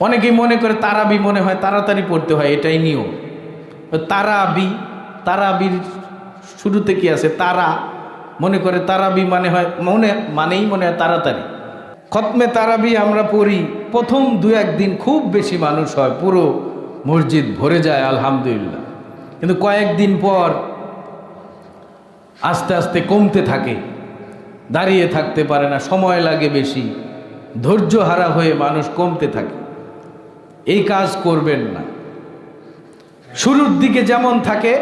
অনেকেই মনে করে তারাবি মনে হয় তাড়াতাড়ি পড়তে হয়, এটাই নিয়ম। তারাবির শুরুতে কি আছে? তারা মনে করে তারাবি মনে হয় তাড়াতাড়ি। খতমে তারাবি আমরা পড়ি, প্রথম 2-1 দিন খুব বেশি মানুষ হয়, পুরো মসজিদ ভরে যায় আলহামদুলিল্লাহ। কিন্তু কয়েকদিন পর আস্তে আস্তে কমতে থাকে, দাঁড়িয়ে থাকতে পারে না, সময় লাগে বেশি, ধৈর্য হারা হয়ে মানুষ কমতে থাকে। এই কাজ করবেন না। শুরুর দিকে যেমন থাকে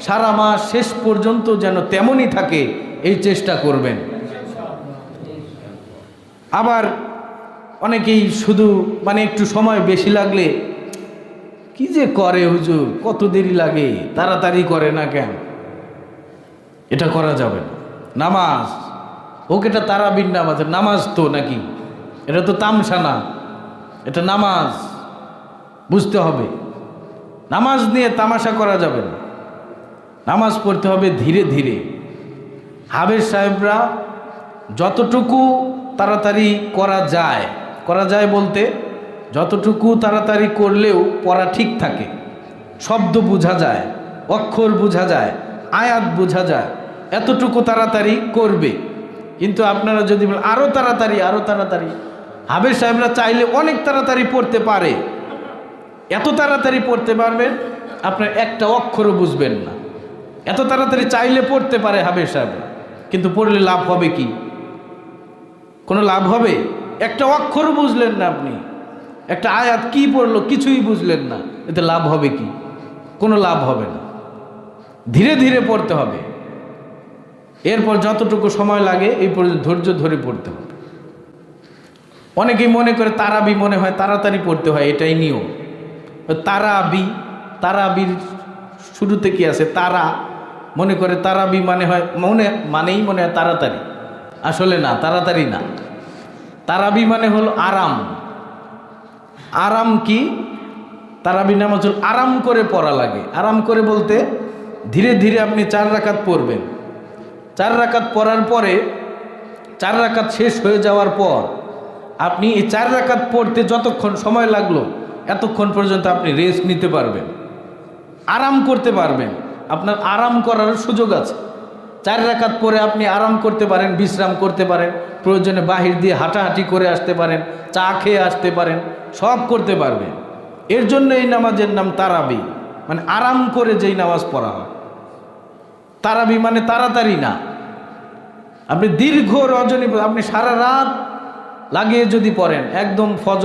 সারা মাস শেষ পর্যন্ত যেন তেমনই থাকে, এই চেষ্টা করবেন। আবার অনেকেই শুধু একটু সময় বেশি লাগলে কি যে করে, হুজুর কত দেরি লাগে, তাড়াতাড়ি করে না কেন? এটা করা যাবে না। নামাজ ওকে, এটা তারাবির নামাজ, নামাজ তো নাকি? এটা তো তামসা না, এটা নামাজ, বুঝতে হবে। নামাজ নিয়ে তামাশা করা যাবে না, নামাজ পড়তে হবে ধীরে ধীরে। হাফেজ সাহেবরা যতটুকু তাড়াতাড়ি করা যায় বলতে যতটুকু তাড়াতাড়ি করলেও পড়া ঠিক থাকে, শব্দ বোঝা যায়, অক্ষর বোঝা যায়, আয়াত বোঝা যায়, এতটুকু তাড়াতাড়ি করবে। কিন্তু আপনারা যদি বলেন আরও তাড়াতাড়ি, হাফেজ সাহেবরা চাইলে অনেক তাড়াতাড়ি পড়তে পারে, এত তাড়াতাড়ি পড়তে পারবেন আপনার একটা অক্ষরও বুঝবেন না। এত তাড়াতাড়ি চাইলে পড়তে পারে হাফেজ সাহেবরা, কিন্তু পড়লে লাভ হবে কি? কোনো লাভ হবে? একটা অক্ষরও বুঝলেন না আপনি, একটা আয়াত কি পড়লো কিছুই বুঝলেন না, এতে লাভ হবে কি? কোনো লাভ হবে না। ধীরে ধীরে পড়তে হবে। এরপর যতটুকু সময় লাগে এই পর্যন্ত ধৈর্য ধরে পড়তে হবে। অনেকেই মনে করে তারাবি মনে হয় তাড়াতাড়ি পড়তে হয়, এটাই নিয়ম। তারাবির শুরুতে কি আছে? তারা মনে করে তারাবি মনে হয় তাড়াতাড়ি। আসলে না, তাড়াতাড়ি না। তারাবি মানে হলো আরাম। আরাম কি? তারাবি নামাজ হল আরাম করে পড়া লাগে। আরাম করে বলতে ধীরে ধীরে আপনি 4 রাকাত পড়বেন। 4 রাকাত পড়ার পরে 4 রাকাত শেষ হয়ে যাওয়ার পর আপনি এই 4 রাকাত পড়তে যতক্ষণ সময় লাগলো এতক্ষণ পর্যন্ত আপনি রেস্ট নিতে পারবেন, আরাম করতে পারবেন। আপনার আরাম করার সুযোগ আছে। 4 রাকাত পরে আপনি আরাম করতে পারেন, বিশ্রাম করতে পারেন, প্রয়োজনে বাহির দিয়ে হাঁটাহাঁটি করে আসতে পারেন, চা খেয়ে আসতে পারেন, সব করতে পারবেন। এর জন্য এই নামাজের নাম তারাবি, মানে আরাম করে যেই নামাজ পড়া হয়। তারাবি মানে তাড়াতাড়ি না। আপনি দীর্ঘ রজনী, আপনি সারা রাত লাগিয়ে যদি পড়েন, একদম ফজর